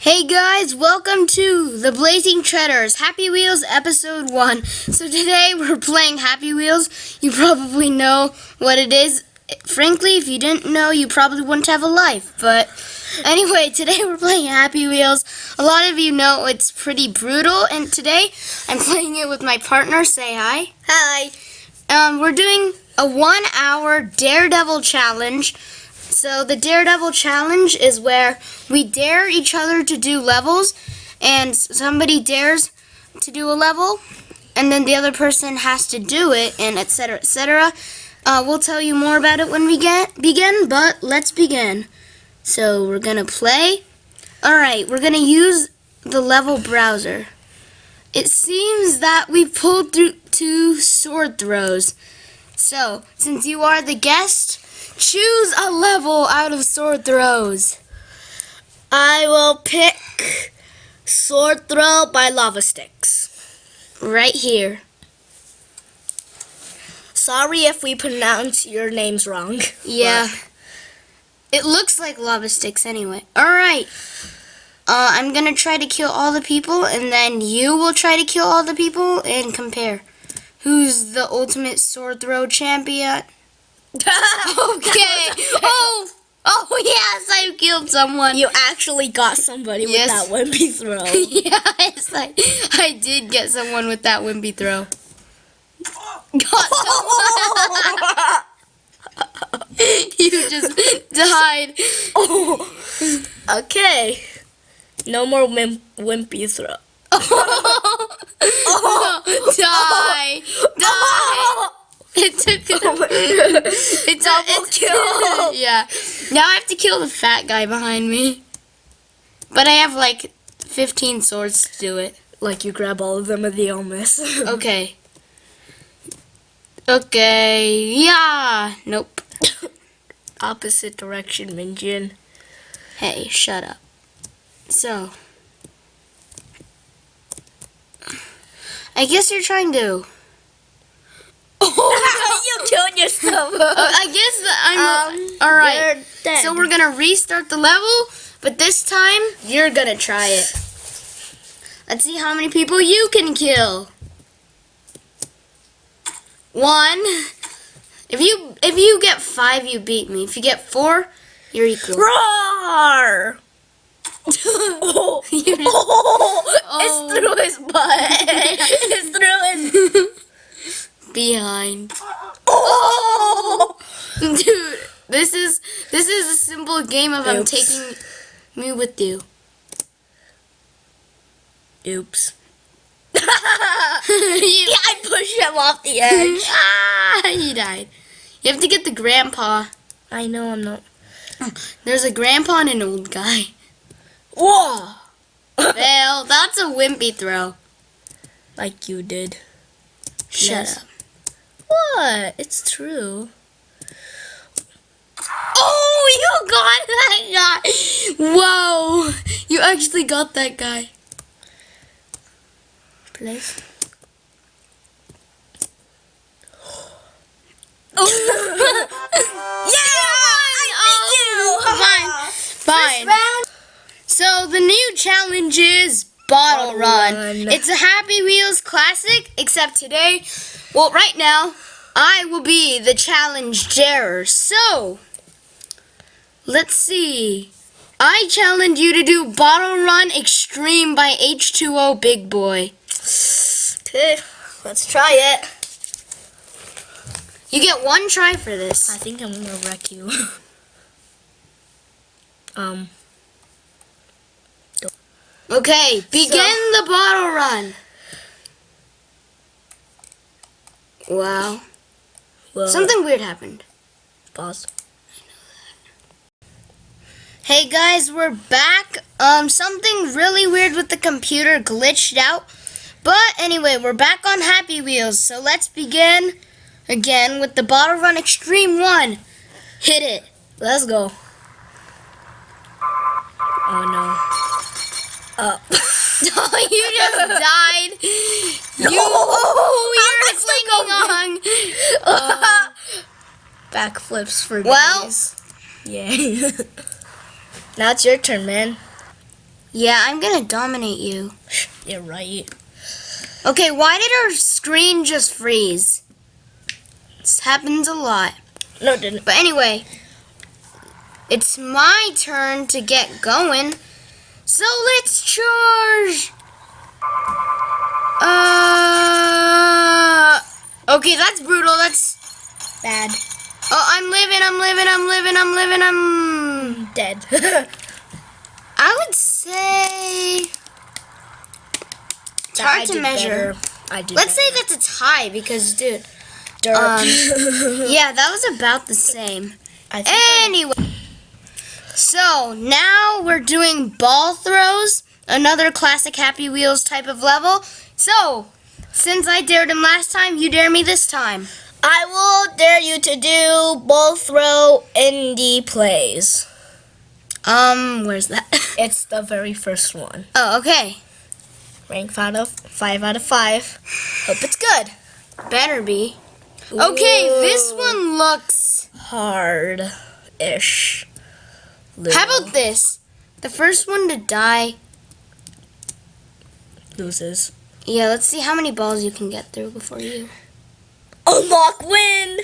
Hey guys, welcome to the Blazing Treaders Happy Wheels episode 1. So today we're playing Happy Wheels. You probably know what it is. Frankly, if you didn't know, you probably wouldn't have a life. But anyway, today we're playing Happy Wheels. A lot of you know it's pretty brutal, and today I'm playing it with my partner. Say hi. Hi. We're doing a 1-hour Daredevil challenge. So the Daredevil challenge is where we dare each other to do levels, and somebody dares to do a level, and then the other person has to do it, and etc., etc. We'll tell you more about it when we begin, but let's begin. So we're going to play. Alright, we're going to use the level browser. It seems that we pulled through 2 sword throws. So, since you are the guest, choose a level out of sword throws. I will pick Sword Throw by Lava Sticks. Right here. Sorry if we pronounce your names wrong. Yeah. It looks like lava sticks anyway. Alright. I'm gonna try to kill all the people, and then you will try to kill all the people and compare. Who's the ultimate sword throw champion? Okay. Oh yes, I killed someone. You actually got somebody with that wimpy throw. Yes, I did get someone with that wimpy throw. Got someone. You just died. Okay. No more wimpy throw. Die. It took it double kill. Yeah. Now I have to kill the fat guy behind me. But I have like 15 swords to do it. Like you grab all of them and they all miss. Okay. Okay. Yeah. Nope. Opposite direction, Minjin. Hey, shut up. So, I guess you're trying to. You killed yourself. I guess that I'm alright. So we're gonna restart the level, but this time you're gonna try it. Let's see how many people you can kill. 1. If you get 5, you beat me. If you get 4, you're equal. Roar! It's through his butt. It's through his behind. Oh! Dude, this is a simple game of I'm taking me with you. Oops. Yeah, I pushed him off the edge. He died. You have to get the grandpa. I know I'm not. There's a grandpa and an old guy. Whoa! Well, that's a wimpy throw. Like you did. Shut up. What? It's true. Oh, you got that guy. Whoa. You actually got that guy. Please. Oh. Yeah! Fine. So the new challenge is Bottle Run. It's a Happy Wheels classic, except today, well, right now, I will be the challenge darer. So, let's see. I challenge you to do Bottle Run Extreme by H2O Big Boy. Okay, let's try it. You get 1 try for this. I think I'm gonna wreck you. Okay, begin the bottle run. Wow. Well, Something weird happened. pause. Hey guys, we're back. Something really weird with the computer glitched out. But anyway, we're back on Happy Wheels. So let's begin again with the Bottle Run Extreme 1. Hit it. Let's go. Oh no. Oh, you just died. No. You're clinging on. Backflips for Well. days. Yay. Now it's your turn, man. Yeah, I'm gonna dominate you. You're right. Okay, why did our screen just freeze? This happens a lot. No, it didn't. But anyway, it's my turn to get going. So let's charge! Okay, that's brutal. That's Bad. Oh, I'm Dead. I would say it's hard to measure. Let's say that's a tie because, dude, Dirt. yeah, that was about the same. I think Anyway, so now we're doing ball throws, another classic Happy Wheels type of level. So, since I dared him last time, you dare me this time. I will dare you to do ball throw indie plays. Where's that? It's the very first one. Oh, okay. Rank 5 out of 5. Hope it's good. Better be. Okay, this one looks hard-ish. How about this? The first one to die loses. Yeah, let's see how many balls you can get through before you. Unlock win!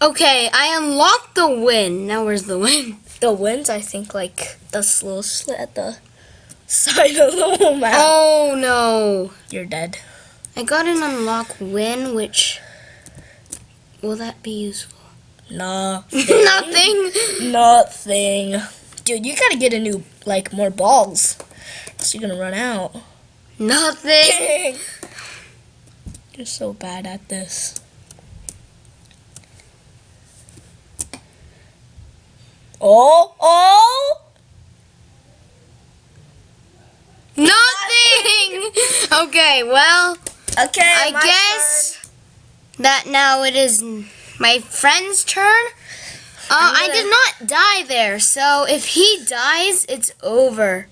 Okay, I unlocked the win. Now where's the win? The win's, I think, like this little slit at the side of the whole map. Oh no. You're dead. I got an unlock win, which will that be useful? No. Nothing. Nothing. Dude, you gotta get a new, like, more balls. Else you're gonna run out. Nothing. You're so bad at this. Oh! Nothing. Okay, well, Okay, I guess that now it is my friend's turn. I did not die there, so if he dies, it's over.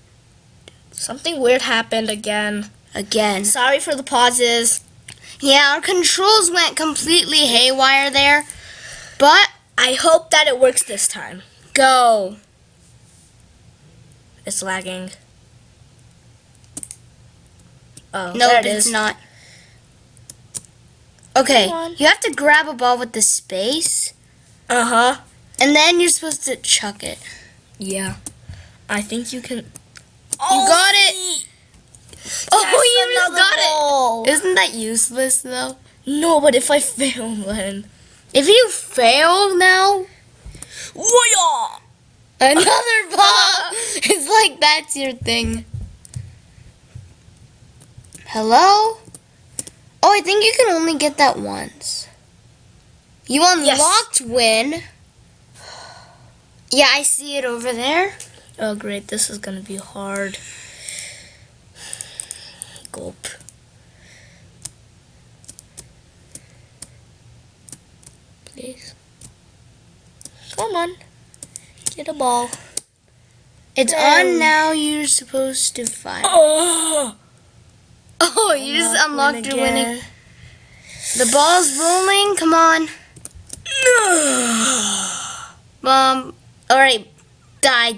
Something weird happened again. Again. Sorry for the pauses. Yeah, our controls went completely haywire there, but I hope that it works this time. go. It's lagging. Oh, No, there it it's is. not. Okay, Come on. you have to grab a ball with the space, Uh-huh. and then you're supposed to chuck it. Yeah. I think you can... You got it. Oh, you just got goal. it. Isn't that useless, though? No, but if I fail, then... If you fail now, Whoa! another ball. It's like that's your thing. Hello? Oh, I think you can only get that once. You unlocked win. Yeah, I see it over there. Oh, great. This is going to be hard. Gulp. Please. Come on. Get a ball. It's on now. You're supposed to fire. Oh! Oh, you just unlocked your winning. The ball's rolling. Come on. All right. Die.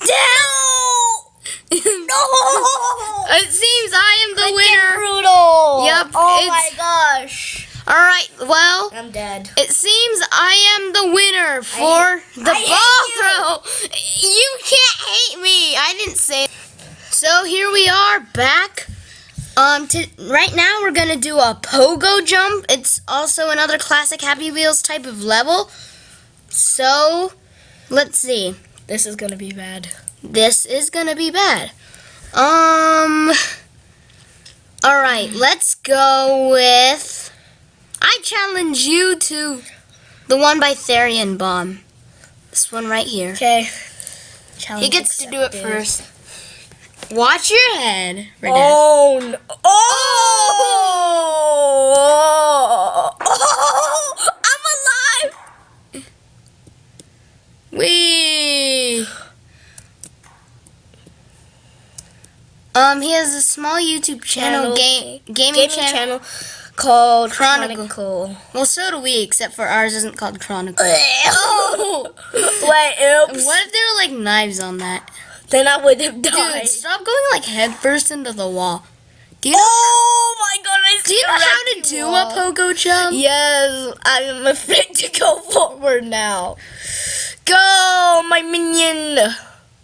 No! It seems I am the winner. Brutal. Yep, Oh it's- my gosh. All right. Well, I'm dead. it seems I am the winner for the hate ball throw. You can't hate me. I didn't say. So here we are back. Right now we're gonna do a pogo jump. It's also another classic Happy Wheels type of level. So let's see. This is gonna be bad. This is gonna be bad. All right, let's go with. I challenge you to the one by Therian Bomb. This one right here. Okay. He gets to do it first. Watch your head. For death. Oh no! Oh! I'm alive. Wee. He has a small YouTube channel, gaming channel. Called Chronicle. Chronicle. Well, so do we, except for ours isn't called Chronicle. Oh! Wait, oops. What if there were like knives on that? then I would have died. Dude, stop going like head first into the wall. Do you know, Oh my god, do you know how to do a pogo jump? Yes, I'm afraid to go forward now. Go, my minion.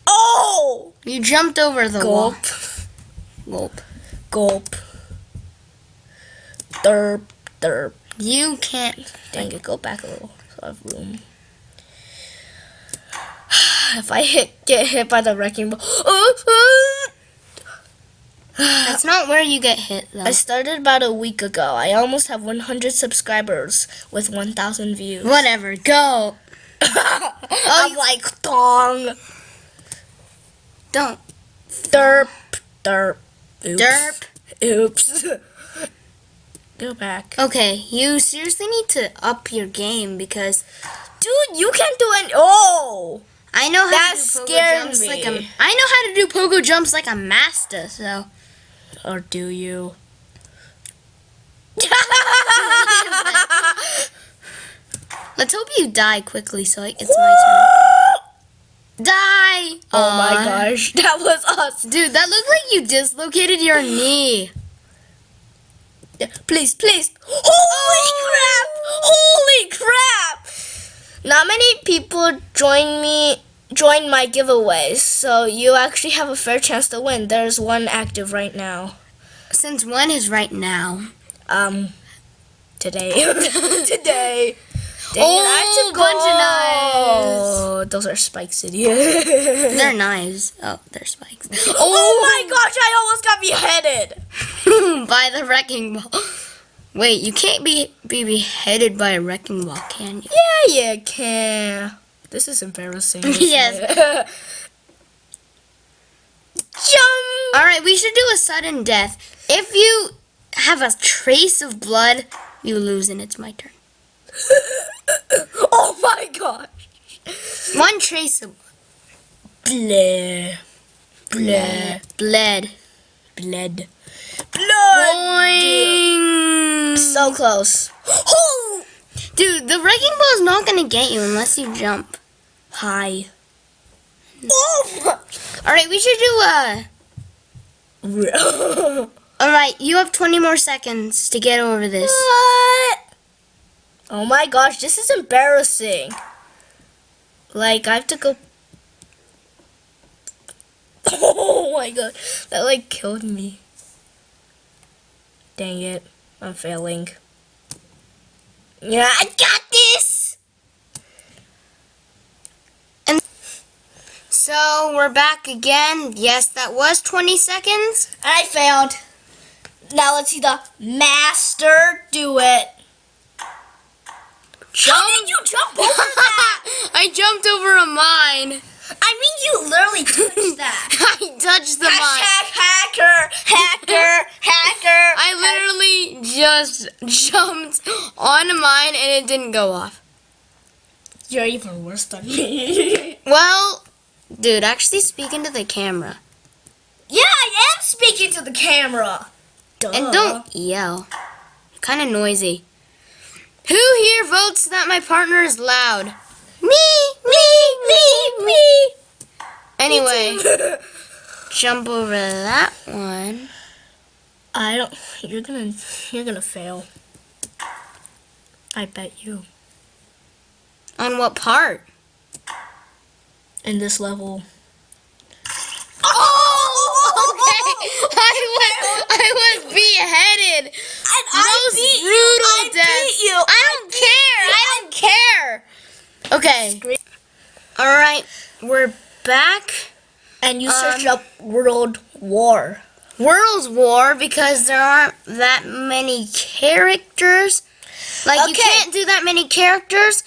Oh! You jumped over the wall. Gulp. Gulp. Derp. Derp. You can't. Dang it, go back a little so I have room. If I get hit by the wrecking ball. That's not where you get hit, though. I started about a week ago. I almost have 100 subscribers with 1,000 views. Whatever, go. I'm like, dong. Don't. Derp. Derp. Oops. Derp. Oops. Go back. Okay, you seriously need to up your game because Dude, you can't do it. Oh! I know how That to do pogo scared jumps me. like I know how to do pogo jumps like a master, so. Or do you? Let's hope you die quickly so it's my turn. Die! Oh my gosh, that was us. Dude, that looked like you dislocated your knee. Please, please. Holy crap! Holy crap! Not many people join my giveaways, so you actually have a fair chance to win. There's one active right now. Since when is right now? Today. Today. Dang Oh, it, I have to bunch of knives. Oh, those are spikes, idiot. They're knives. Oh, they're spikes. Oh my gosh, I almost got beheaded. By the wrecking ball. Wait, you can't be beheaded by a wrecking ball, can you? Yeah, you can. This is embarrassing. Yes. Jump! Alright, we should do a sudden death. If you have a trace of blood, you lose and it's my turn. Oh my gosh. One trace of Bleh. Bleh. blood. Blood. Blood. Boing. So close. Oh! Dude, the wrecking ball is not gonna get you unless you jump. Hi. Oh! Alright, we should do Alright, you have 20 more seconds to get over this. What? Oh my gosh, this is embarrassing. Like, I have to go. Oh my god, that like killed me. Dang it, I'm failing. Yeah, I got this! And so we're back again. Yes, that was 20 seconds. I failed. Now let's see the master do it. How did you jump over that? I jumped over a mine. I mean, you literally touched that. I touched the mine. Hashtag hacker, hacker, hacker. I literally just jumped on a mine and it didn't go off. You're even worse than me. Well, dude, actually speaking to the camera. Yeah, I am speaking to the camera. Duh. And don't yell. You're kind of noisy. Who here votes that my partner is loud? Me. Anyway, jump over that one. I don't. You're gonna fail. I bet you. On what part? In this level. Oh, okay. I was beheaded. And Most brutal death. beat you. I don't care. Okay. All right, we're back. And you search up World War. World War because there aren't that many characters. Like you Okay. can't do that many characters.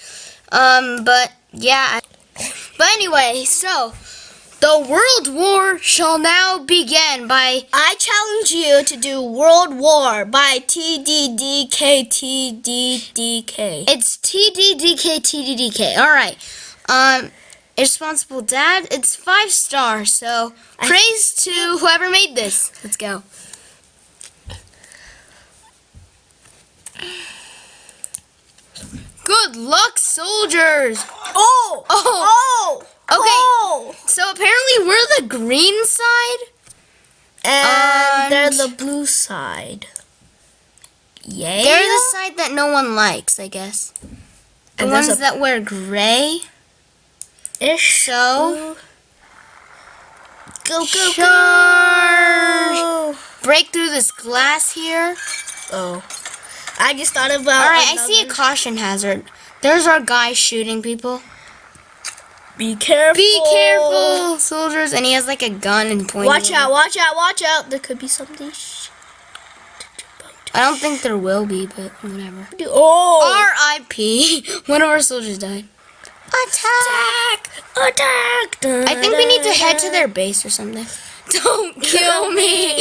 But yeah. But anyway, so the World War shall now begin by. I challenge you to do World War by TDDK. It's TDDK. All right. Irresponsible Dad. It's 5 stars. So praise to whoever made this. Let's go. Good luck, soldiers. Oh! Oh! So apparently we're the green side. And they're the blue side. Yay. They're the side that no one likes, I guess. The And there's ones a- that wear gray. Ish. So Go, go, Charge! go. Break through this glass here. Oh. I just thought about Alright, I see a caution hazard. There's our guy shooting people. Be careful. Be careful, soldiers. And he has like a gun and pointing. Watch out, watch out, watch out. There could be something. I don't think there will be, but whatever. Oh. R.I.P. One of our soldiers died. Attack! Attack! I think we need to head to their base or something. Don't kill me.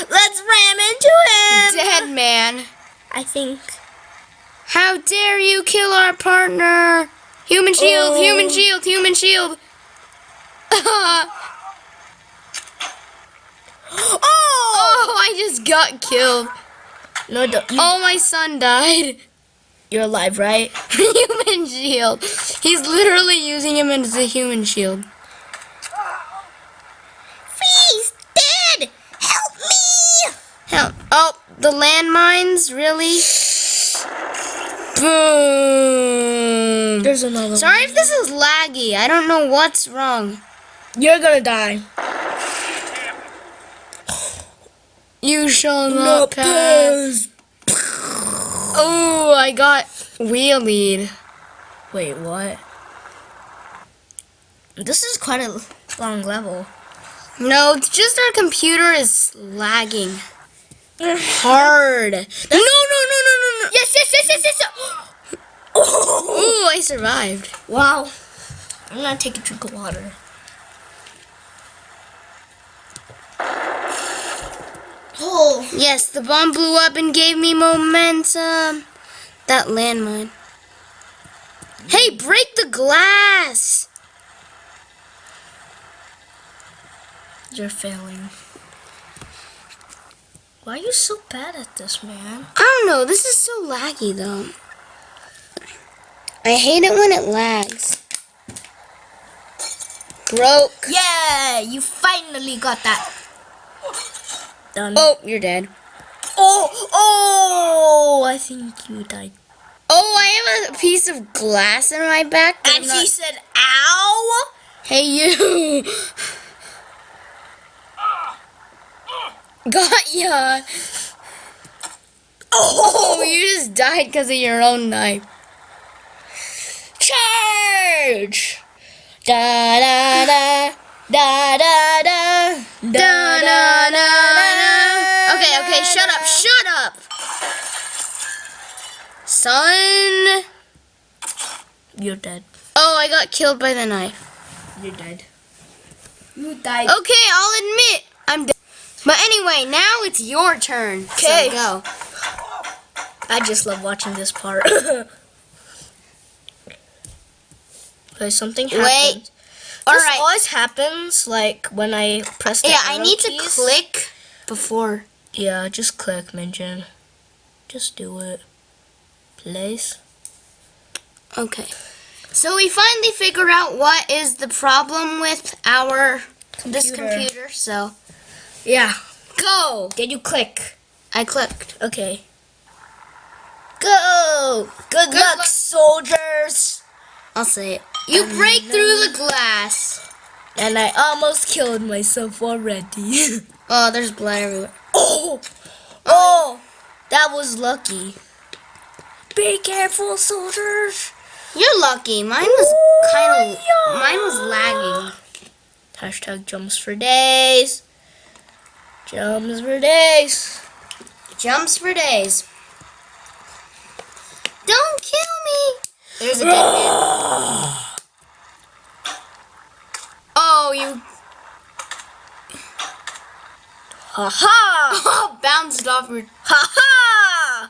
Let's ram into him. Dead man. I think. How dare you kill our partner? Human shield, Oh. human shield, human shield. Oh, I just got killed. No, don't. Oh, my son died. You're alive, right? Human shield. He's literally using him as a human shield. He's dead. Help me! Help. Oh, the landmines, really? Boom. There's another Sorry if this is laggy. I don't know what's wrong. one. You're gonna die. You shall not pass. Oh, I got wheelied. Wait, what? This is quite a long level. No, it's just our computer is lagging. Hard. No. Yes, yes, yes, yes, yes. Ooh, I survived. Wow. I'm gonna take a drink of water. Oh. Yes, the bomb blew up and gave me momentum. That landmine. Hey, break the glass. You're failing. Why are you so bad at this, man? I don't know. This is so laggy, though. I hate it when it lags. Broke. Yeah, you finally got that. Done. Oh, you're dead. Oh, I think you died. Oh, I have a piece of glass in my back. but And I'm he not- said, ow. Hey, you. Got ya. Oh, you just died because of your own knife. Charge! Da da da da da da Da, da, da, da. Okay, shut up. Son. You're dead. Oh, I got killed by the knife. You're dead. You died. Okay, I'll admit I'm dead. But anyway, now it's your turn. So Okay. go. I just love watching this part. Okay, something happened. Wait. This Alright. always happens, like, when I press the Yeah, I arrow need to keys. click before. Yeah, just click, Minjin. Just do it. Place. Okay. So we finally figured out what is the problem with this computer. So Yeah. go. Did you click? I clicked. Okay. Go! Good luck, luck. soldiers! I'll say it. You break through the glass. And I almost killed myself already. Oh, there's blood everywhere. Oh! That was lucky. Be careful, soldiers! You're lucky. Mine was mine was lagging. Hashtag jumps for days. Jumps for days. Jumps for days. Don't kill me. There's a dead man. Oh, you Ha ha! bounced off your... Ha ha!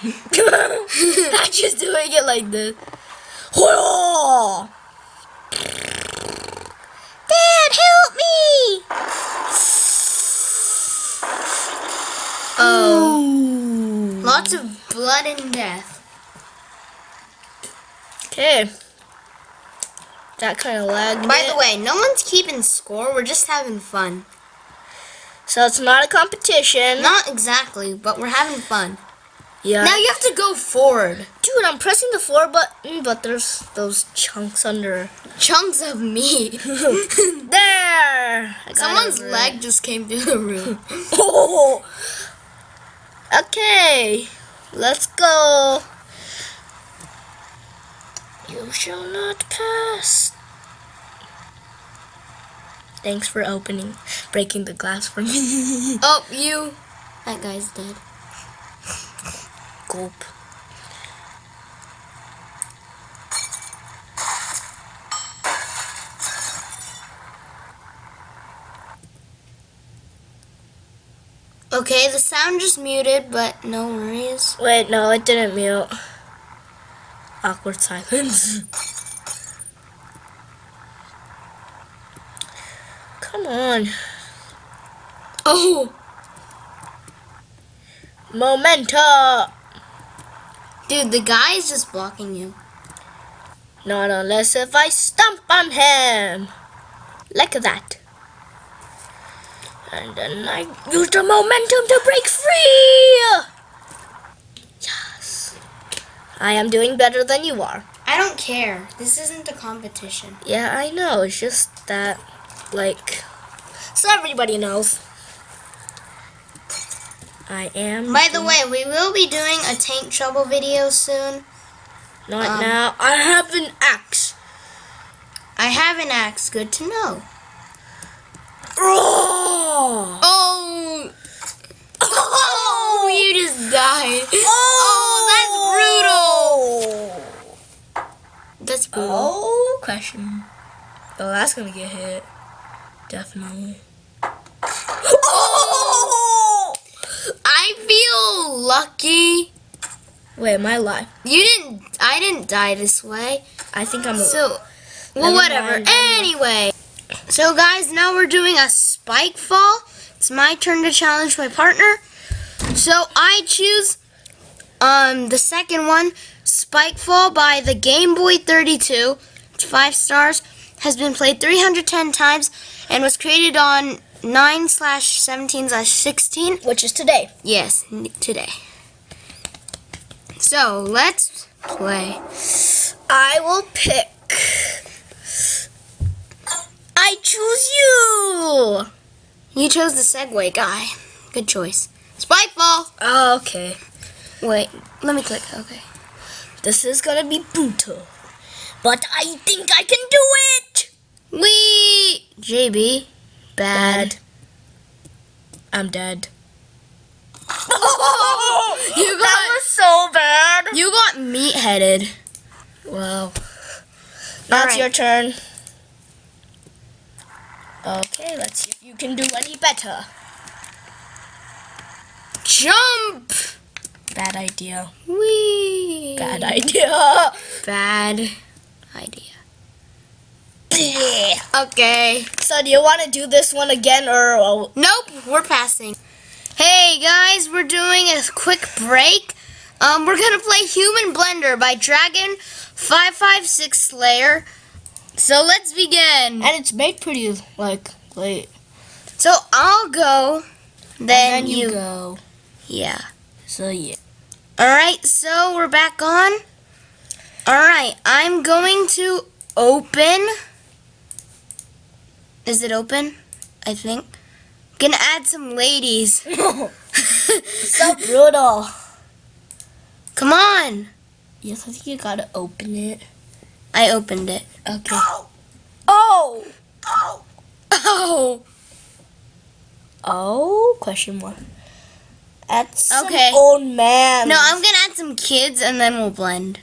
I'm just doing it like this. Dad, help me! Oh. Lots of blood and death. Okay. That kind of lagged. By the way, no one's keeping score. We're just having fun. So it's not a competition. Not exactly, but we're having fun. Yeah. Now you have to go forward. Dude, I'm pressing the 4 button, but there's those chunks under. Chunks of meat. There! Someone's leg just came through the room. Oh! Okay. Let's go. You shall not pass. Thanks for breaking the glass for me. Oh, you. That guy's dead. Gulp. Okay, the sound just muted, but no worries. Wait, no, it didn't mute. Awkward silence. Come on. Oh! Momentum! Dude, the guy is just blocking you. Not unless if I stomp on him. Like that. And then I use the momentum to break free! Yes. I am doing better than you are. I don't care. This isn't a competition. Yeah, I know. It's just that, like, so everybody knows. I am. By the way, we will be doing a tank trouble video soon. Not now. I have an axe. I have an axe. Good to know. Oh! Oh, you just died. Oh, That's brutal. Oh, question. Oh, that's gonna get hit. Definitely. Oh! I feel lucky. Wait, am I alive? I didn't die this way. I think I'm alive. So, well, whatever. Anyway. So, guys, now we're doing a spike fall. It's my turn to challenge my partner. So, I choose the second one, Spike Fall by the Game Boy 32. It's 5 stars. Has been played 310 times and was created on 9/17/16. Which is today. Yes, today. So, let's play. I will pick. I choose you. You chose the Segway guy. Good choice. Spike Fall. Okay. Wait, let me click. Okay. This is gonna be brutal. But I think I can do it. Wee! JB. Bad. I'm dead. You That was so bad. You got meat-headed. Wow. Now it's Alright. your turn. Okay, let's see if you can do any better. Jump! Bad idea. Wee! Bad idea. Bad idea. Okay. So do you want to do this one again or... Nope, we're passing. Hey guys, we're doing a quick break. We're gonna play Human Blender by Dragon 556 Slayer. So let's begin. And it's made pretty, like, late. So I'll go, then you go. Yeah. So yeah. Alright, so we're back on. Alright, I'm going to open. Is it open? I think. Gonna add some ladies. So brutal. Come on. Yes, I think you gotta open it. I opened it. Okay. Oh! Oh! Oh? Question mark. That's some Okay. old man. No, I'm gonna add some kids and then we'll blend.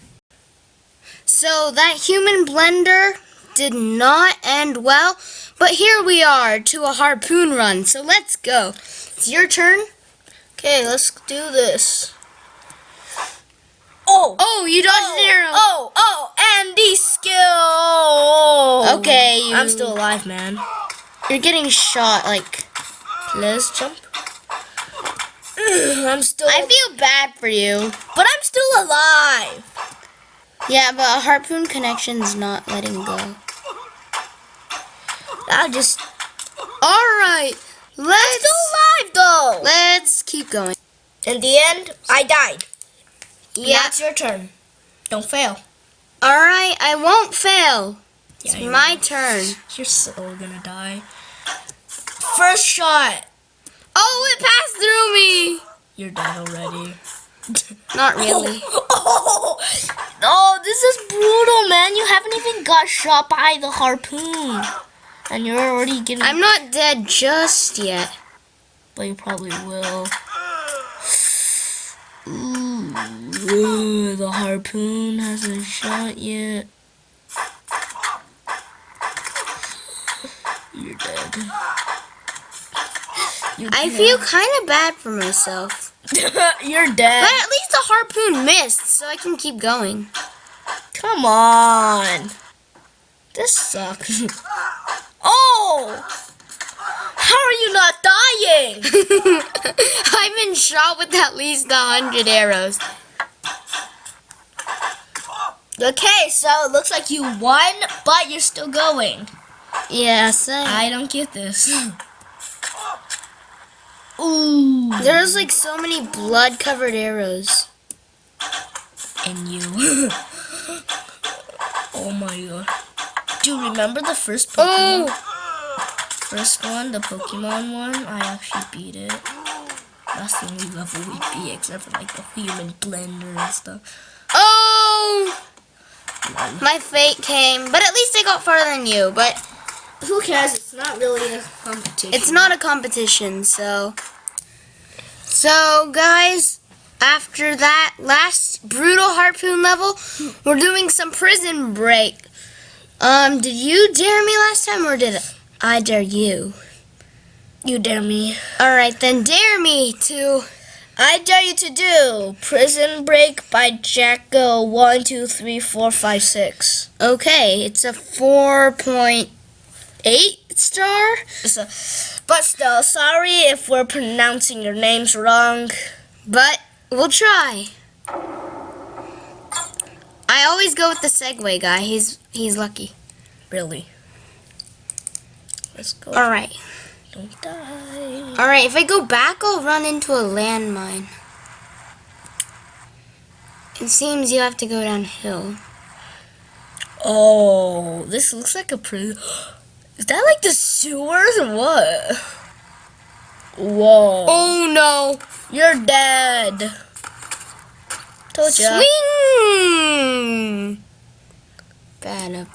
So that Human Blender did not end well, but here we are to a harpoon run. So let's go. It's your turn. Okay, let's do this. Oh! Oh, you dodged an arrow. Oh, Andy skill. Okay, I'm still alive, man. You're getting shot, like. Let's jump. I'm still. I feel bad for you. But I'm still alive. Yeah, but a harpoon connection's not letting go. I'll just... Alright, let's... Still alive, though! Let's keep going. In the end, I died. Yeah. Now it's your turn. Don't fail. Alright, I won't fail. Yeah, It's you my will. turn. You're so gonna die. First shot. Oh, it passed through me. You're dead already. Not really. Oh, this is brutal, man. You haven't even got shot by the harpoon. And you're already getting... I'm not dead just yet. But you probably will. Ooh, the harpoon hasn't shot yet. You're dead. I feel kind of bad for myself. You're dead. But at least the harpoon missed, so I can keep going. Come on. This sucks. Oh! How are you not dying? I've been shot with at least 100 arrows. Okay, so it looks like you won, but you're still going. Yeah, same. I don't get this. Ooh. There's like so many blood-covered arrows. And you. Oh my god. Do you remember the first Pokemon? Oh! First one, the Pokemon one, I actually beat it. That's the only level we beat, except for like the human blender and stuff. Oh! My fate came, but at least I got farther than you. But Who cares? It's not really a competition. it's not a competition, so... So, guys, after that last brutal harpoon level, we're doing some prison break. Did you dare me last time, or did I dare you? You dare me. Alright, then dare me to... I dare you to do Prison Break by Jacko 1, 2, 3, 4, 5, 6. Okay, it's a 4.8 star. But still, sorry if we're pronouncing your names wrong. But we'll try. I always go with the Segway guy. He's lucky. Really. Let's go. Alright. Don't die. Alright, if I go back, I'll run into a landmine. It seems you have to go downhill. Oh, this looks like a prison. Is that like the sewers or what? Whoa. Oh no! You're dead. Told ya. Swing! Bada.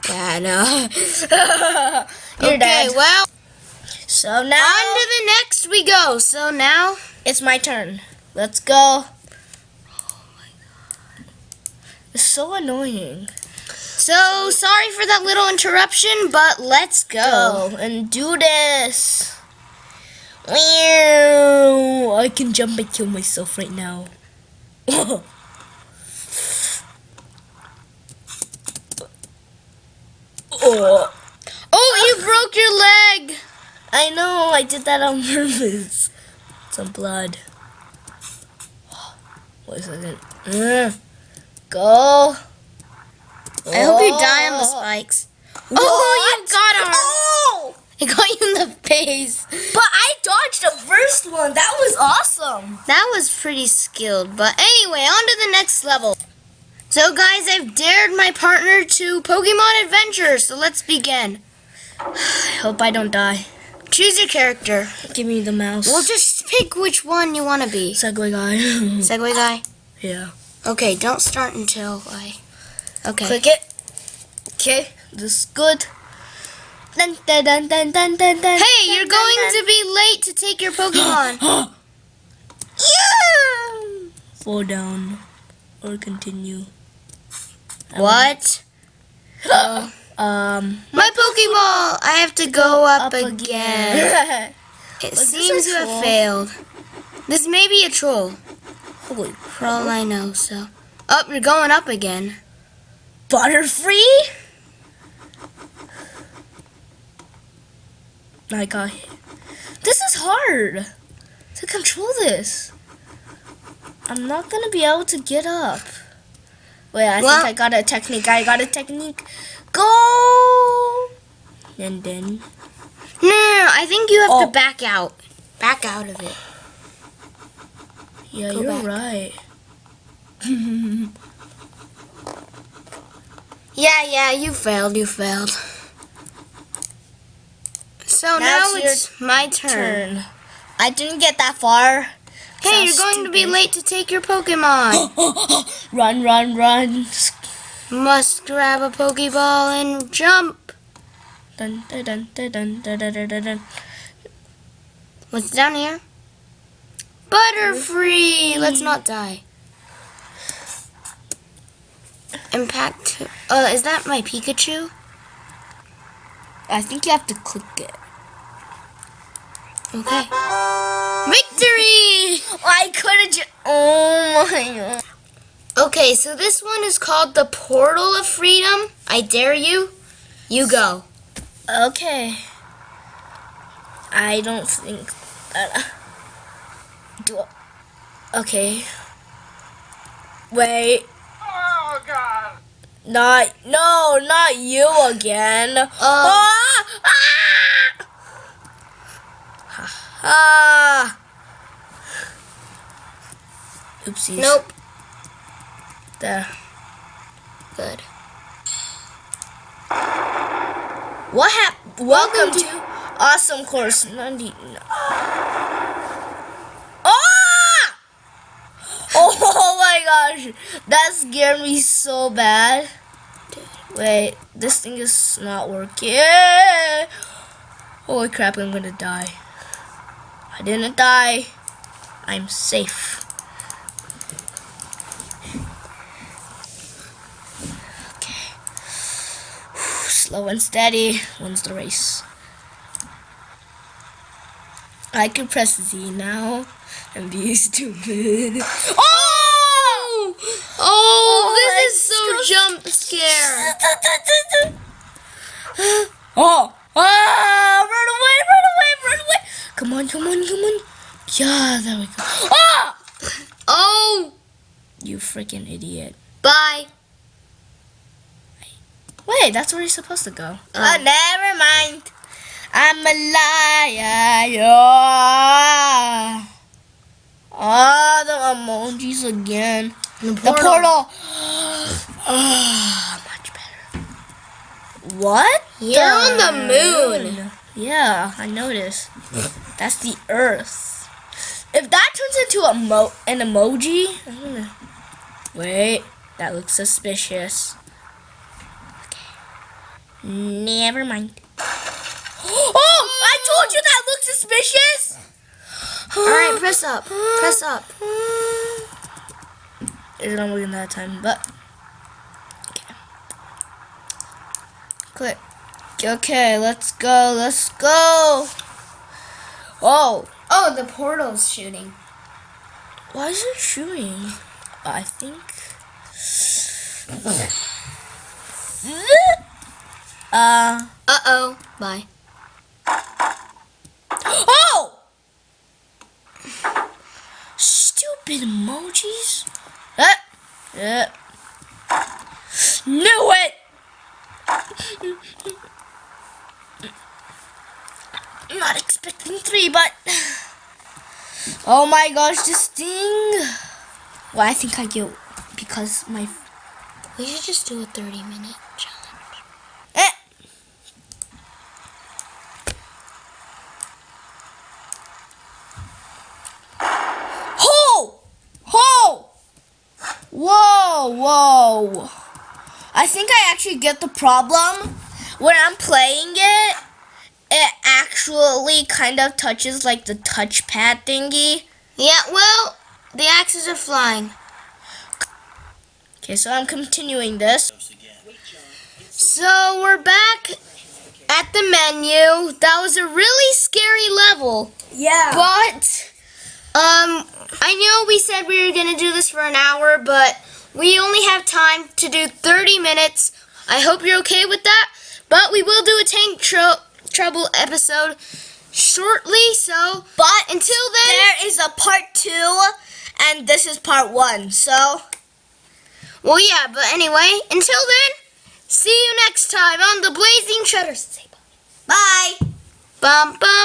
You're Okay, dead. well, So on now to the next we go. So now, it's my turn. Let's go. Oh my god. It's so annoying. so sorry for that little interruption, but let's go. Go and do this. Wow. I can jump and kill myself right now. Oh. Oh, you broke your leg! I know, I did that on purpose. Some blood. Wait a second. Go. I hope you die on the spikes. Oh, you got him! Oh! I got you in the face. But I dodged the first one. That was awesome. That was pretty skilled. But anyway, on to the next level. So guys, I've dared my partner to Pokemon Adventure, so let's begin. I hope I don't die. Choose your character. Give me the mouse. Well, just pick which one you want to be. Segway guy. Segway guy? Yeah. Okay, don't start until I... Okay. Click it. Okay, this is good. Dun, dun, dun, dun, dun, dun, dun, Hey, dun, you're dun, going dun. to be late to take your Pokemon. Yeah! Fall down or continue. What? My Pokeball! I have to go up again. It Was this seems a you have troll? failed. This may be a troll, Holy for all I know, so... Oh, you're going up again. Butterfree? I got hit. This is hard to control this. I'm not gonna be able to get up. Wait, I Well- think I got a technique. Go! And then... No, I think you have Oh. to back out. Back out of it. Yeah, Go you're back. right. Yeah, you failed. So now it's it's my turn. I didn't get that far. Hey, you're Sounds going to be stupid. late to take your Pokemon. Run. Must grab a Pokeball and jump. Dun, dun, dun, dun, dun, dun, dun, dun, dun, dun. What's down here? Butterfree. Let's not die. Impact. Is that my Pikachu? I think you have to click it. Okay. Victory! I could've just... Oh my god. Okay, so this one is called the Portal of Freedom. I dare you. You go. Okay. I don't think... Okay. Wait. Oh God! Not you again. Oopsies. Nope. There. Good. What happened? Welcome to Awesome Course 90. No. Ah! Oh my gosh. That scared me so bad. Wait, this thing is not working. Holy crap, I'm gonna die. I didn't die. I'm safe. Okay. Slow and steady wins the race. I can press Z now and be stupid. Oh! Oh, this my is so jump scare. Oh! Ah! Run away! Come on. Yeah, there we go. Ah! Oh, You freaking idiot. bye. Wait, that's where you're supposed to go. Oh. Never mind. I'm a liar. Yeah. Oh, the emojis again. The The portal. Ah, much better. What? You're on the moon. Yeah, I noticed. That's the Earth. If that turns into an emoji, I'm gonna... Wait, that looks suspicious. Okay. Never mind. Oh, I told you that looks suspicious. All right, press up. Press up. It's not working that time, but okay. Click. Okay, let's go. Oh, the portal's shooting. Why is it shooting? I think. Uh-oh. Bye. Oh! Stupid emojis. Knew it! I'm not expecting 3, but... Oh my gosh, this thing... Well, I think I get... Because my... We should just do a 30-minute challenge. Whoa! I think I actually get the problem. When I'm playing it, it actually kind of touches like the touchpad thingy. Yeah, well, the axes are flying. Okay, so I'm continuing this. So we're back at the menu. That was a really scary level. Yeah. But, I know we said we were going to do this for an hour, but we only have time to do 30 minutes. I hope you're okay with that. But we will do a Tank Trouble episode shortly, so... But until then... there is a part 2, and this is part 1, so... Well, yeah, but anyway, until then, see you next time on the Blazing Treaders. Say bye. Bye. Bum, bum.